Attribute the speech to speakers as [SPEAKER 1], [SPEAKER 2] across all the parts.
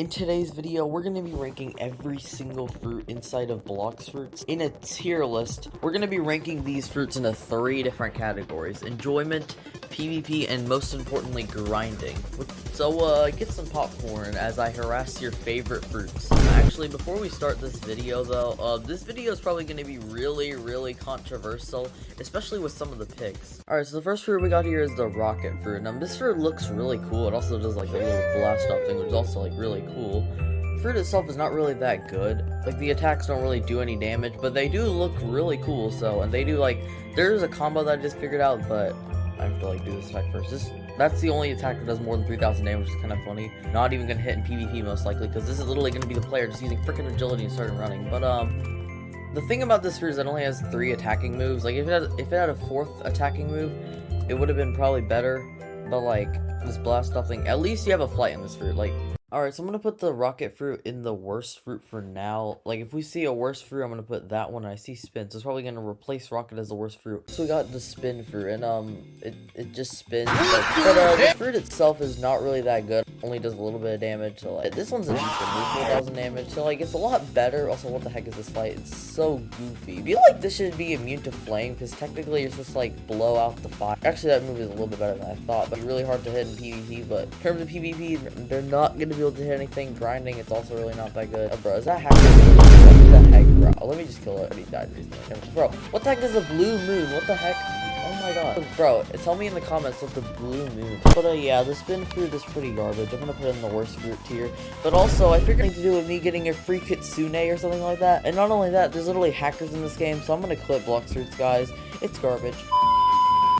[SPEAKER 1] In today's video, we're going to be ranking every single fruit inside of Blox fruits in a tier list. We're going to be ranking these fruits into 3 different categories: enjoyment, PvP, and most importantly, grinding. So, get some popcorn as I harass your favorite fruits. Actually, before we start this video, though, this video is probably going to be really controversial, especially with some of the picks. Alright, so the first fruit we got here is the rocket fruit. Now, this fruit looks really cool. It also does, like, a little blast off thing, which is also, like, really cool. Fruit itself is not really that good. Like, the attacks don't really do any damage, but they do look really cool, so, and they do, like, there's a combo that I just figured out, but I have to, like, do this attack first. That's the only attack that does more than 3,000 damage, which is kind of funny. Not even gonna hit in PvP, most likely, because this is literally gonna be the player just using freaking agility and starting running. But, the thing about this fruit is it only has 3 attacking moves. Like, if it had a 4th attacking move, it would have been probably better. But, like, this blast off thing, at least you have a flight in this fruit, like. Alright, so I'm gonna put the rocket fruit in the worst fruit for now. Like, if we see a worse fruit, I'm gonna put that one, and I see spin, so it's probably gonna replace rocket as the worst fruit. So we got the spin fruit, and it just spins. But the fruit itself is not really that good. Only does a little bit of damage. So, like, this one's a decent move, 4,000 damage. So, like, it's a lot better. Also, what the heck is this fight? It's so goofy. I feel like this should be immune to flame, because technically you're supposed to, like, blow out the fire. Actually, that move is a little bit better than I thought, but really hard to hit in PvP. But in terms of PvP, they're not gonna be able to hit anything. Grinding, it's also really not that good. Bro, is that hacker? What the heck, bro? Let me just kill it. I already died recently. Bro, what the heck is a blue moon? What the heck? Oh my god. Bro, tell me in the comments what the blue moon. But yeah, the spin fruit is pretty garbage. I'm gonna put it in the worst fruit tier. But also, I figured it to do with me getting a free kitsune or something like that. And not only that, there's literally hackers in this game, so I'm gonna clip Blox fruits, guys. It's garbage.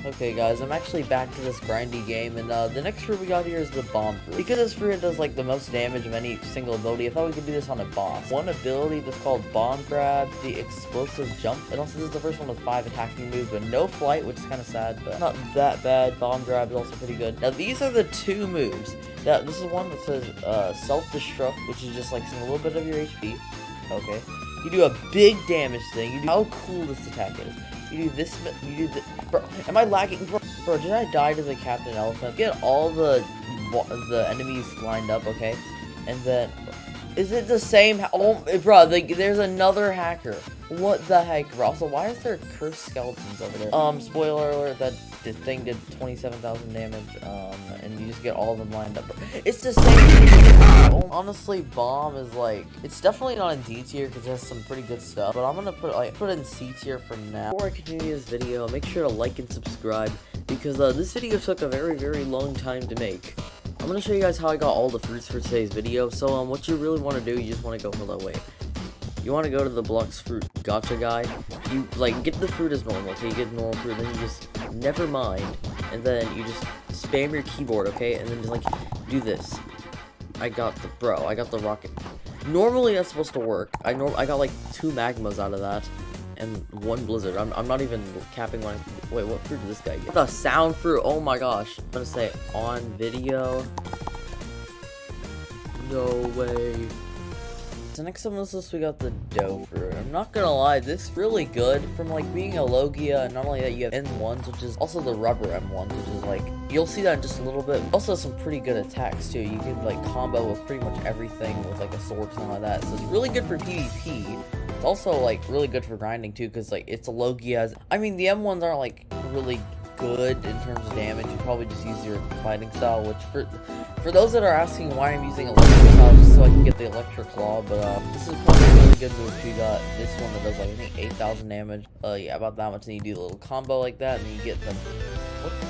[SPEAKER 1] Okay guys, I'm actually back to this grindy game, and the next fruit we got here is the bomb fruit. Because this fruit does like the most damage of any single ability, I thought we could do this on a boss. One ability that's called bomb grab, the explosive jump. And also this is the first one with 5 attacking moves, but no flight, which is kind of sad, but not that bad. Bomb grab is also pretty good. Now these are the 2 moves. Now this is one that says self-destruct, which is just like a little bit of your HP. Okay. You do a big damage thing. How cool this attack is. You do this, bro, am I lagging? Bro, did I die to the Captain Elephant? Get all the enemies lined up, okay? And then, is it the same? Oh, bro, there's another hacker. What the heck, bro? Also, why is there cursed skeletons over there? Spoiler alert, that the thing did 27,000 damage, and you just get all of them lined up. It's the same. Honestly, bomb is like, it's definitely not in D tier because it has some pretty good stuff, but I'm gonna put it in C tier for now. Before I continue this video, make sure to like and subscribe because this video took a very long time to make. I'm gonna show you guys how I got all the fruits for today's video. So what you really want to do, you just want to go, hold on, wait. You want to go to the Blox fruit gotcha guy. You like get the fruit as normal, okay? You get normal fruit, then you just never mind, and then you just spam your keyboard, okay? And then just like do this. I got the rocket. Normally that's supposed to work. I got like 2 magmas out of that, and 1 blizzard. I'm not even capping my. Wait, what fruit did this guy get? The sound fruit. Oh my gosh! I'm gonna say on video. No way. So next on this list we got the dough fruit. I'm not gonna lie, this is really good from like being a Logia, and not only that, you have M1s, which is also the rubber M1s, which is like, you'll see that in just a little bit. Also some pretty good attacks too. You can like combo with pretty much everything with like a sword or something like that. So it's really good for PvP. It's also like really good for grinding too, because like it's a Logia. I mean, the M1s aren't like really good in terms of damage. You probably just use your fighting style, which for those that are asking why I'm using electric style, just so I can get the electric claw, but this is probably a really good move. You got this one that does like I think 8,000 damage. Yeah, about that much. Then you do a little combo like that, and you get them.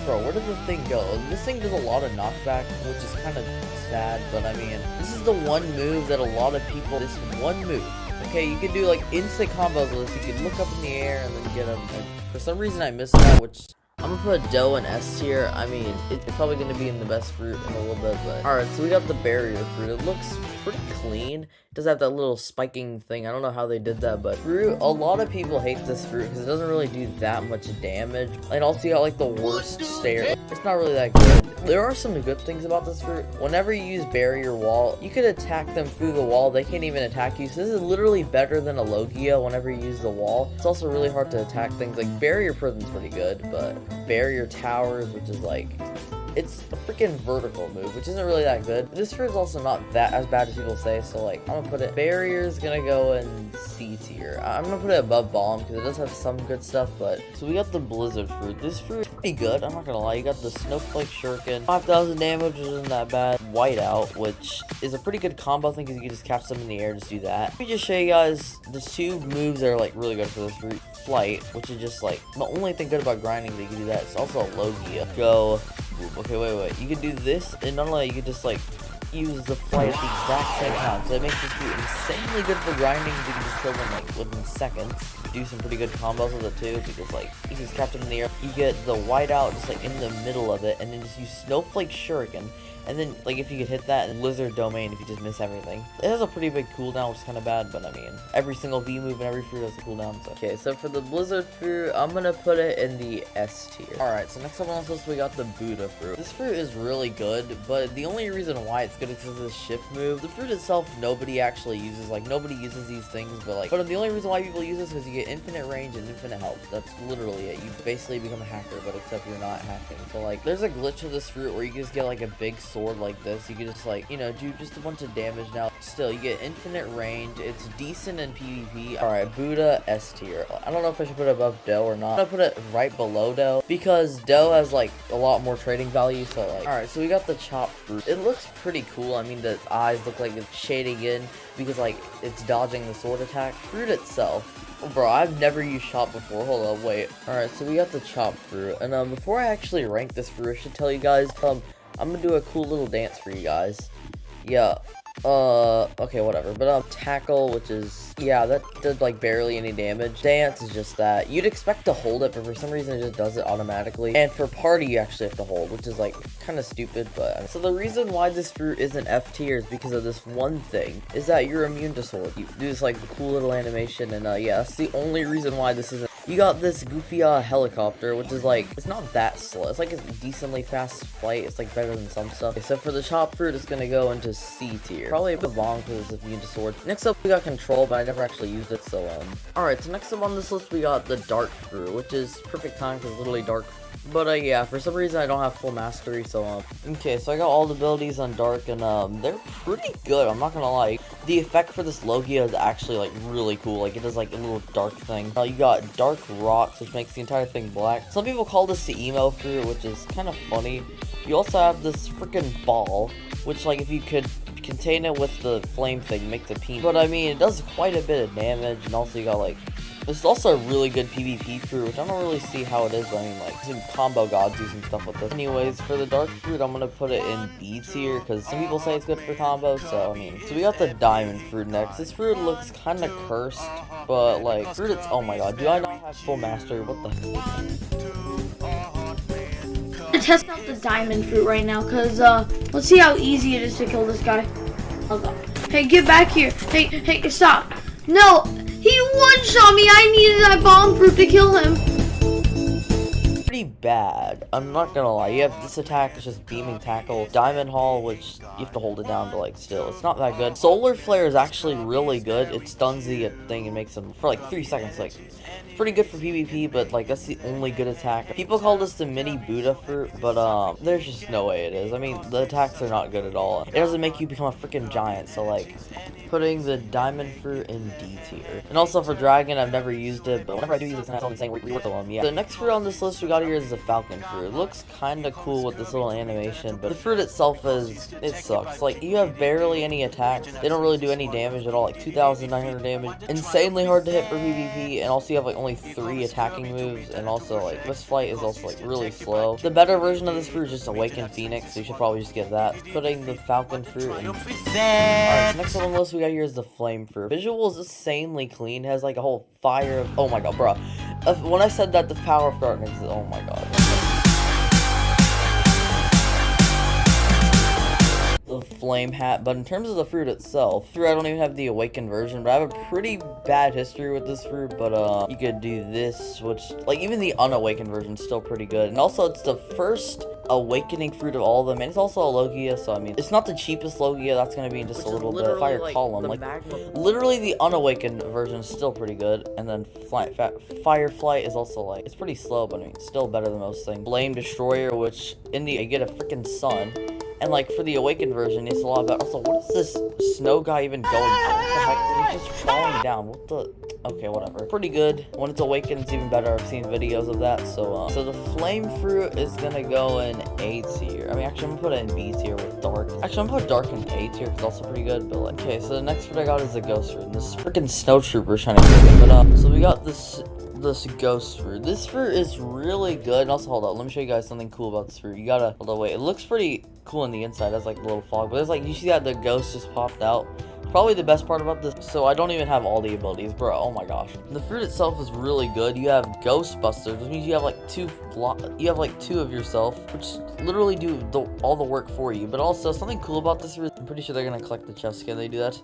[SPEAKER 1] Bro, where did the thing go? This thing does a lot of knockback, which is kind of sad, but I mean, this is the one move that a lot of people. This one move. Okay, you can do like instant combos with this. You can look up in the air and then get them. And for some reason, I missed that, which. I'm gonna put dough in S tier. I mean, it's probably gonna be in the best fruit in a little bit, but alright, so we got the barrier fruit. It looks pretty clean. It does have that little spiking thing. I don't know how they did that, but fruit, a lot of people hate this fruit because it doesn't really do that much damage. And also you got like the worst stare. It's not really that good. There are some good things about this fruit. Whenever you use barrier wall, you could attack them through the wall. They can't even attack you. So this is literally better than a Logia whenever you use the wall. It's also really hard to attack things. Like barrier prison's pretty good, but barrier towers, which is like it's a freaking vertical move, which isn't really that good. This fruit is also not that as bad as people say, so like, I'm gonna put it, barrier's gonna go in C tier. I'm gonna put it above bomb, because it does have some good stuff, but, so we got the blizzard fruit. This fruit is pretty good, I'm not gonna lie. You got the snowflake shuriken, 5,000 damage, which isn't that bad. Whiteout, which is a pretty good combo thing, because you can just catch them in the air, just do that. Let me just show you guys the 2 moves that are like really good for this fruit. Flight, which is just like the only thing good about grinding that you can do that. It's also a Logia. Go. Okay, wait. You can do this, and not only you can just like use the flight at the exact same time. So it makes this fruit insanely good for grinding. You can just kill them like within seconds. Do some pretty good combos with it too, because like you just catch them in the air. You get the whiteout just like in the middle of it, and then just use snowflake shuriken. And then, like, if you could hit that, and lizard domain if you just miss everything. It has a pretty big cooldown, which is kind of bad, but I mean, every single V move and every fruit has a cooldown, so. Okay, so for the blizzard fruit, I'm gonna put it in the S tier. Alright, so next up on this list, we got the Buddha fruit. This fruit is really good, but the only reason why it's good is because of the shift move. The fruit itself, nobody actually uses, like, nobody uses these things, but the only reason why people use this is because you get infinite range and infinite health. That's literally it. You basically become a hacker, but except you're not hacking. So, like, there's a glitch of this fruit where you just get, like, a big sword like this. You can just like, you know, do just a bunch of damage. Now still you get infinite range. It's decent in PvP. Alright, Buddha S tier. I don't know if I should put it above Doe or not. I'm gonna put it right below Doe because Doe has like a lot more trading value. So like, alright, so we got the chopped fruit. It looks pretty cool. I mean, the eyes look like it's shading in because like it's dodging the sword attack. Fruit itself, bro, I've never used chop before. Hold up, wait. Alright, so we got the chopped fruit. And before I actually rank this fruit, I should tell you guys, I'm gonna do a cool little dance for you guys. Yeah. Okay, whatever. But tackle, which is, yeah, that did like barely any damage. Dance is just that. You'd expect to hold it, but for some reason it just does it automatically. And for party, you actually have to hold, which is like kind of stupid, but. So the reason why this fruit isn't F tier is because of this one thing, is that you're immune to sword. You do this like cool little animation, and yeah, that's the only reason why this isn't. You got this goofy helicopter, which is like, it's not that slow. It's like a decently fast flight. It's like better than some stuff. Except for the chopped fruit, it's gonna go into C tier. Probably a bit long because it's immune to sword. Next up, we got control, but I never actually used it, so alright, so next up on this list, we got the dark fruit, which is perfect time because it's literally dark. But yeah, for some reason I don't have full mastery, so okay, so I got all the abilities on dark, and they're pretty good, I'm not gonna lie. The effect for this Logia is actually like really cool. Like it does like a little dark thing. You got dark rocks, which makes the entire thing black. Some people call this the emo fruit, which is kind of funny. You also have this freaking ball, which like if you could contain it with the flame thing, make the peen. But I mean, it does quite a bit of damage, and also you got like, this is also a really good PvP fruit, which I don't really see how it is. I mean, like, some combo gods do some stuff with this. Anyways, for the dark fruit, I'm gonna put it in B tier, because some people say it's good for combos, so, I mean. So we got the diamond fruit next. This fruit looks kind of cursed, but, like, fruit, it's, oh my god, do I not have full mastery? What the
[SPEAKER 2] I'm gonna test out the diamond fruit right now, because, let's see how easy it is to kill this guy. Oh god. Hey, get back here. Hey, stop. No! He one-shot me! I needed that bomb fruit to kill him!
[SPEAKER 1] Pretty bad, I'm not gonna lie. You have this attack, it's just beaming tackle. Diamond Haul, which you have to hold it down to like still. It's not that good. Solar Flare is actually really good. It stuns the thing and makes them for like 3 seconds. Like, it's pretty good for PvP, but like that's the only good attack. People call this the mini Buddha fruit, but there's just no way it is. I mean, the attacks are not good at all. It doesn't make you become a freaking giant, so like, putting the diamond fruit in D tier. And also for dragon, I've never used it, but whenever I do use it, it's always saying rework them. Yeah. The next fruit on this list we got here is the falcon fruit. It looks kind of cool with this little animation, but the fruit itself it sucks. Like, you have barely any attacks. They don't really do any damage at all. Like 2,900 damage. Insanely hard to hit for PvP, and also you have like only 3 attacking moves, and also like this flight is also like really slow. The better version of this fruit is just Awakened Pheonix, so you should probably just get that. Putting the falcon fruit in. Alright, so next on the list we got here is the flame fruit. Visual is insanely clean. It has like a whole fire of, oh my god, bro. When I said that, the power of darkness is, oh my god. The love Flame Hat, but in terms of the fruit itself, I don't even have the Awakened version, but I have a pretty bad history with this fruit. But you could do this, which, like, even the Unawakened version is still pretty good. And also, it's the first awakening fruit of all of them, and it's also a Logia, so I mean, it's not the cheapest Logia. That's gonna be just a little bit. Fire Column, like, literally the Unawakened version is still pretty good. And then Fireflight is also, like, it's pretty slow, but I mean, still better than most things. Flame Destroyer, which in the, I get a freaking sun. And, like, for the Awakened version, it's a lot better. Also, what is this snow guy even going for? What the heck? He's just falling down. What the? Okay, whatever. Pretty good. When it's Awakened, it's even better. I've seen videos of that. So the Flame Fruit is gonna go in A tier. I mean, actually, I'm gonna put it in B tier with Dark. Actually, I'm gonna put Dark in A tier because it's also pretty good. But, like, okay, so the next fruit I got is the Ghost Fruit. And this freaking Snow Trooper is trying to kill me. But, so we got this Ghost Fruit. This fruit is really good. And also, hold on, let me show you guys something cool about this fruit. You gotta, hold on, wait, it looks pretty cool on the inside. It has like a little fog, but there's like, you see that the ghost just popped out. Probably the best part about this. So I don't even have all the abilities, bro. Oh my gosh, the fruit itself is really good. You have Ghostbusters, which means you have like two of yourself, which literally do all the work for you. But also, something cool about this fruit, I'm pretty sure they're gonna collect the chest. Can they do that?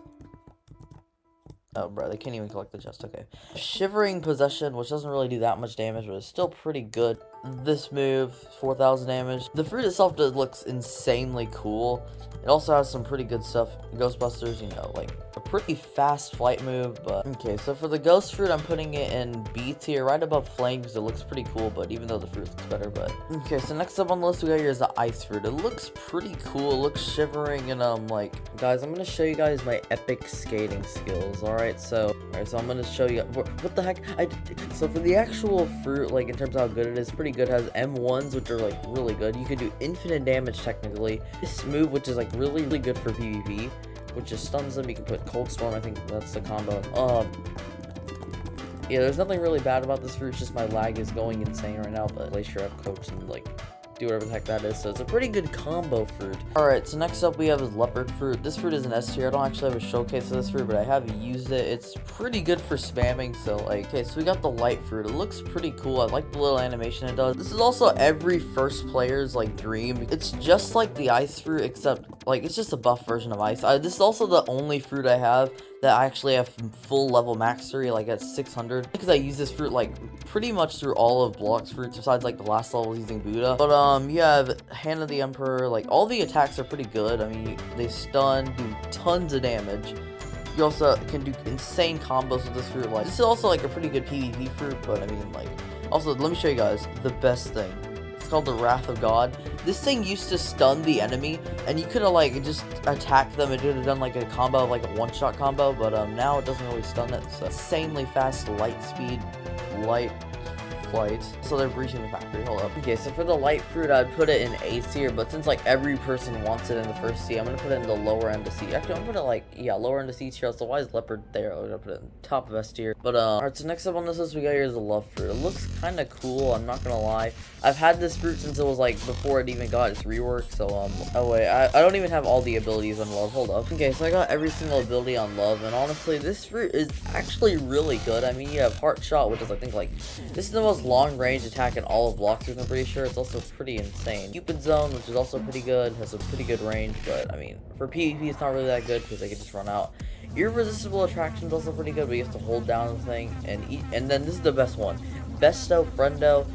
[SPEAKER 1] Oh, bro, they can't even collect the chest. Okay. Shivering Possession, which doesn't really do that much damage, but it's still pretty good. This move, 4,000 damage. The fruit itself looks insanely cool. It also has some pretty good stuff. Ghostbusters, you know, like a pretty fast flight move. But okay, so for the Ghost Fruit, I'm putting it in B tier, right above Flame, because it looks pretty cool. But even though the fruit looks better, but okay. So next up on the list we got here is the Ice Fruit. It looks pretty cool. It looks shivering, and like, guys, I'm gonna show you guys my epic skating skills. All right, so I'm gonna show you what the heck. So for the actual fruit, like in terms of how good it is, pretty good. It has M1s, which are like really good. You could do infinite damage technically. This move, which is like really good for PvP, which just stuns them. You can put Cold Storm. I think that's the combo. Yeah, there's nothing really bad about this fruit. It's just my lag is going insane right now. But place your up coach and like do whatever the heck that is. So it's a pretty good combo fruit. Alright, so next up we have is Leopard Fruit. This fruit is an S tier. I don't actually have a showcase of this fruit, but I have used it. It's pretty good for spamming. So like, okay, so we got the Light Fruit. It looks pretty cool. I like the little animation it does. This is also every first player's like dream. It's just like the Ice Fruit, except like it's just a buff version of Ice. This is also the only fruit I have that I actually have full level mastery, like at 600, because I use this fruit like pretty much through all of Blox fruits, besides like the last level using Buddha. But you have Hand of the Emperor. Like all the attacks are pretty good. I mean, they stun, do tons of damage. You also can do insane combos with this fruit. Like this is also like a pretty good PvP fruit, but I mean, like, also let me show you guys the best thing. It's called the Wrath of God. This thing used to stun the enemy, and you could have like just attacked them and could have done like a combo, like a one-shot combo. But now it doesn't really stun it. So insanely fast light speed, light flight. So they're breaching the factory. Hold up. Okay, so for the Light Fruit, I'd put it in A tier, but since like every person wants it in the first C, I'm gonna put it in the lower end of C. Actually, I'm gonna put it like, yeah, lower end of C tier. So why is Leopard there? I'm gonna put it in top of S tier. But alright, so next up on this list we got here is the Love Fruit. It looks kind of cool. I'm not gonna lie. I've had this fruit since it was like before it even got its rework. So oh wait, I don't even have all the abilities on Love. Hold up. Okay, so I got every single ability on Love, and honestly, this fruit is actually really good. I mean, you have Heart Shot, which is I think like this is the most long range attack in all of Blox, I'm pretty sure. It's also pretty insane. Cupid Zone, which is also pretty good, has a pretty good range, but I mean, for PvP it's not really that good because they can just run out. Irresistible Attraction is also pretty good, but you have to hold down the thing and then this is the best one. Besto Friendo.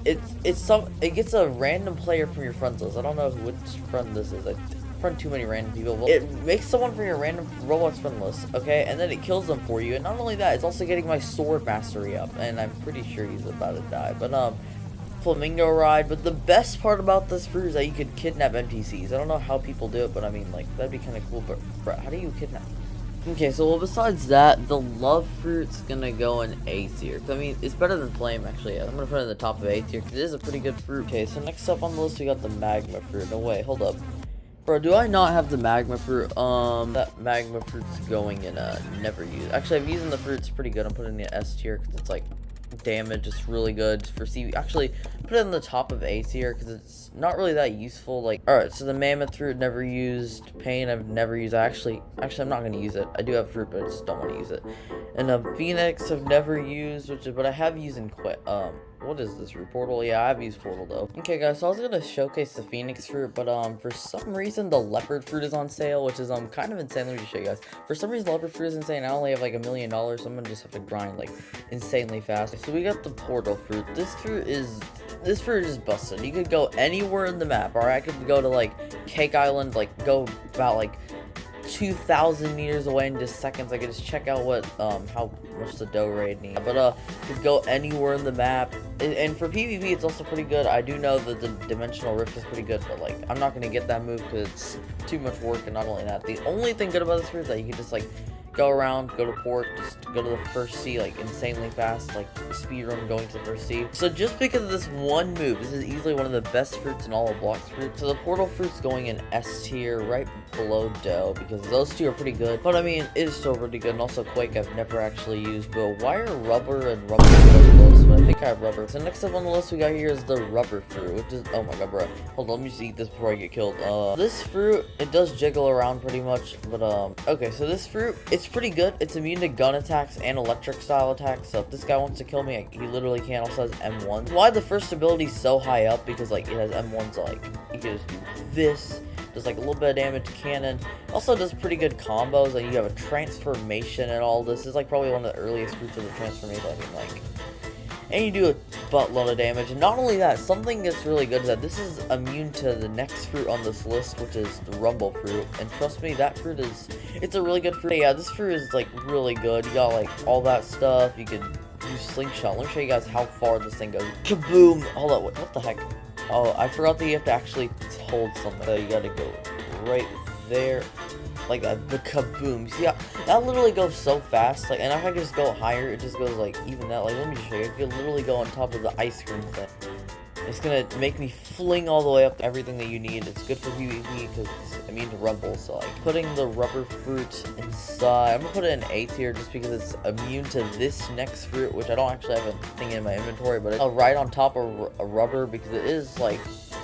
[SPEAKER 1] It gets a random player from your friends list. I don't know which friend this is. I friend too many random people. Well, it makes someone from your random Roblox friend list, okay, and then it kills them for you. And not only that, it's also getting my sword mastery up, and I'm pretty sure he's about to die. But Flamingo Ride. But the best part about this fruit is that you could kidnap NPCs. I don't know how people do it, but I mean, like, that'd be kind of cool. But bro, how do you kidnap? Okay, so well, besides that, the Love Fruit's gonna go in A tier. I mean, it's better than Flame, actually. Yeah. I'm gonna put it in the top of A tier because it is a pretty good fruit. Okay, so next up on the list, we got the Magma Fruit. No way, hold up. Bro, do I not have the Magma Fruit? That Magma Fruit's going in never use. Actually, I'm using the fruit. It's pretty good. I'm putting it in the S tier because it's like damage. It's really good for CV. Actually, put it in the top of A tier because it's not really that useful. Like, alright, so the Mammoth Fruit never used. Pain I've never used. Actually, I'm not gonna use it. I do have fruit, but I just don't want to use it. And Pheonix I've never used, but I have used in what is this fruit? Portal? Yeah, I've used Portal though. Okay guys, so I was gonna showcase the Pheonix fruit, but for some reason the leopard fruit is on sale, which is kind of insane. Let me just show you guys. For some reason the leopard fruit is insane. I only have like $1 million, so I'm gonna just have to grind like insanely fast. So we got the Portal fruit. This fruit is just busted. You could go anywhere in the map, or I could go to like Cake Island, like go about like 2,000 meters away in just seconds. I could just check out what how much the dough raid needs. But could go anywhere in the map, and for PvP it's also pretty good. I do know that the dimensional rift is pretty good, but like I'm not gonna get that move because it's too much work. And not only that, the only thing good about this fruit is that you can just like go around, go to port, just go to the first sea like insanely fast, like speedrun going to the first sea. So just because of this one move, this is easily one of the best fruits in all of Blox fruit. So the Portal fruit's going in S tier, right below dough, because those two are pretty good. But I mean, it is still pretty good. And also Quake I've never actually used. But why are rubber and rubber so close? But I think I have rubber. So next up on the list we got here is the rubber fruit, which is, oh my god, bro. Hold on, let me just eat this before I get killed. This fruit, it does jiggle around pretty much. But okay, so this fruit, it's pretty good. It's immune to gun attacks and electric style attacks, so if this guy wants to kill me, he literally can. Also has M1. Why the first ability is so high up, because like it has M1s, like you can just do this, does like a little bit of damage to cannon, also does pretty good combos, and you have a transformation and all this. This is like probably one of the earliest fruits of the transformation. I mean, like, and you do a buttload of damage. And not only that, something that's really good is that this is immune to the next fruit on this list, which is the rumble fruit. And trust me, that fruit is, it's a really good fruit. Yeah, this fruit is like really good. You got like all that stuff. You can use slingshot. Let me show you guys how far this thing goes. Kaboom! Hold on, what the heck? Oh, I forgot that you have to actually hold something. So you gotta go right there. Like the kaboom. See, that literally goes so fast. Like, and if I could just go higher, it just goes like even that. Like, let me just show you. You can literally go on top of the ice cream thing. It's gonna make me fling all the way up to everything that you need. It's good for PvP because it's immune to rumble. So like putting the rubber fruit inside, I'm gonna put it in A tier just because it's immune to this next fruit, which I don't actually have a thing in my inventory, but it's right on top of a rubber because it is like,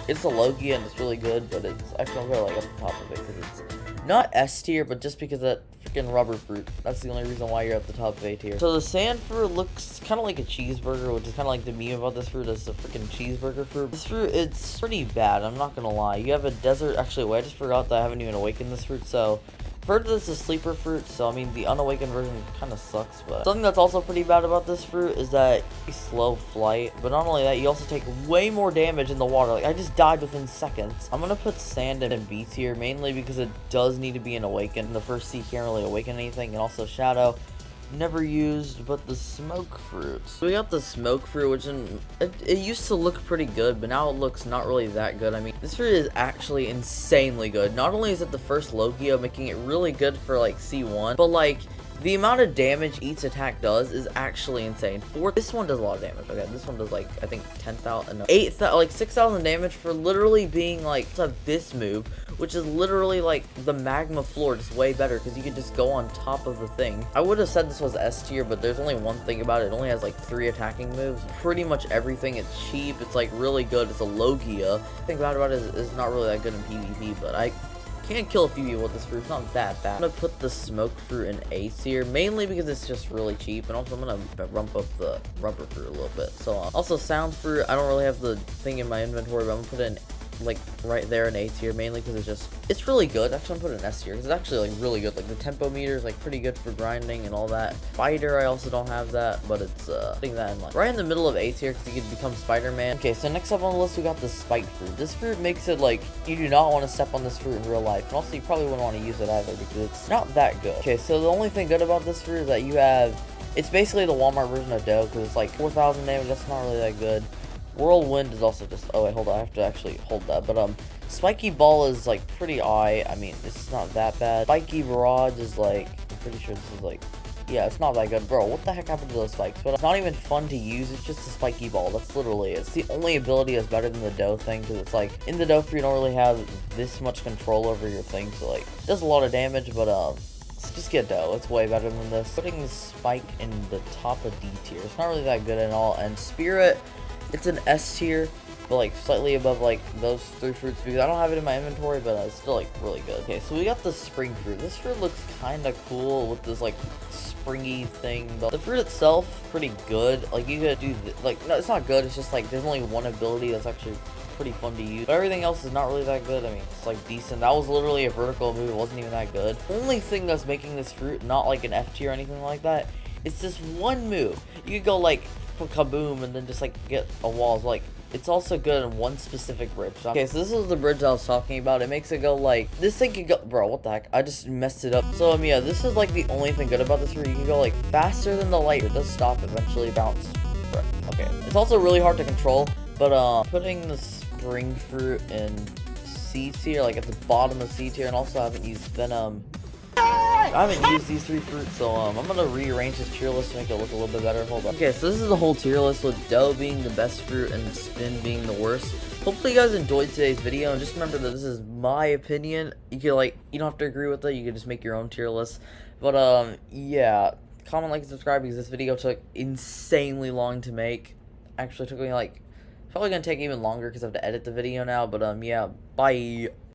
[SPEAKER 1] it's a Logia and it's really good, but it's actually I'm gonna like up the top of it because it's not S tier, but just because of that freaking rubber fruit. That's the only reason why you're at the top of A tier. So the sand fruit looks kind of like a cheeseburger, which is kind of like the meme about this fruit is the freaking cheeseburger fruit. This fruit, it's pretty bad, I'm not gonna lie. You have a desert, actually, wait, I just forgot that I haven't even awakened this fruit, so I've heard this is sleeper fruit, so I mean the unawakened version kind of sucks, but something that's also pretty bad about this fruit is that it's slow flight. But not only that, you also take way more damage in the water. Like, I just died within seconds. I'm gonna put sand in B tier, mainly because it does need to be an awakened. The first sea can't really awaken anything, and also shadow. Never used, but the smoke fruit. So we got the smoke fruit, which it used to look pretty good, but now it looks not really that good. I mean, this fruit is actually insanely good. Not only is it the first Logia, making it really good for like C1, but like the amount of damage each attack does is actually insane. This one does a lot of damage. Okay, this one does like, I think 10,000, no, 8,000, like 6,000 damage for literally being like this move, which is literally like the magma floor, just way better because you can just go on top of the thing. I would have said this was S tier, but there's only one thing about it. It only has like 3 attacking moves. Pretty much everything. It's cheap. It's like really good. It's a Logia. The thing about it is not really that good in PvP, but I can't kill a few people with this fruit. It's not that bad. I'm gonna put the smoke fruit in A tier, mainly because it's just really cheap, and also I'm gonna rump up the rubber fruit a little bit. So also sound fruit, I don't really have the thing in my inventory, but I'm gonna put it in like right there in A tier, mainly because it's really good. Actually, I'm putting it in S tier because it's actually like really good. Like the tempo meter is like pretty good for grinding and all that. Spider, I also don't have that, but it's putting that in like right in the middle of A tier because you can become Spider-Man. Okay, so next up on the list we got the spike fruit. This fruit makes it like you do not want to step on this fruit in real life, and also you probably wouldn't want to use it either because it's not that good. Okay, so the only thing good about this fruit is that you have, it's basically the Walmart version of dough because it's like 4,000 damage. That's not really that good. Whirlwind is also just, oh wait, hold on, I have to actually hold that, but Spiky Ball is like pretty I mean, it's not that bad. Spiky Barrage is like, I'm pretty sure this is like, yeah, it's not that good. Bro, what the heck happened to those spikes? But it's not even fun to use, it's just a Spiky Ball, that's literally it. It's the only ability that's better than the dough thing, because it's like, in the dough you don't really have this much control over your thing, so like, it does a lot of damage, but just get dough, it's way better than this. Putting the spike in the top of D tier, it's not really that good at all, and Spirit, it's an S tier, but like slightly above like those 3 fruits because I don't have it in my inventory, but it's still like really good. Okay, so we got the spring fruit. This fruit looks kind of cool with this like springy thing. But the fruit itself, pretty good. Like, you could do, like, no, it's not good. It's just, like, there's only one ability that's actually pretty fun to use. But everything else is not really that good. I mean, it's, like, decent. That was literally a vertical move. It wasn't even that good. Only thing that's making this fruit not, like, an F tier or anything like that, it's this one move. You could go, like, kaboom, and then just, like, get a wall. Like, it's also good in one specific bridge. Okay, so this is the bridge I was talking about. It makes it go like, this thing can go, bro, what the heck? I just messed it up. So, yeah, this is like the only thing good about this fruit. You can go like faster than the light. It does stop, eventually bounce. Right. Okay, it's also really hard to control, but putting the spring fruit in C tier, like at the bottom of C tier, and also I haven't used Venom. I haven't used these 3 fruits, so I'm gonna rearrange this tier list to make it look a little bit better. Hold on. Okay, so this is the whole tier list with Dough being the best fruit and Spin being the worst. Hopefully you guys enjoyed today's video, and just remember that this is my opinion. You can, like, you don't have to agree with it. You can just make your own tier list. But yeah, comment, like, and subscribe, because this video took insanely long to make. Actually, it took me like, probably gonna take even longer because I have to edit the video now. But yeah, bye.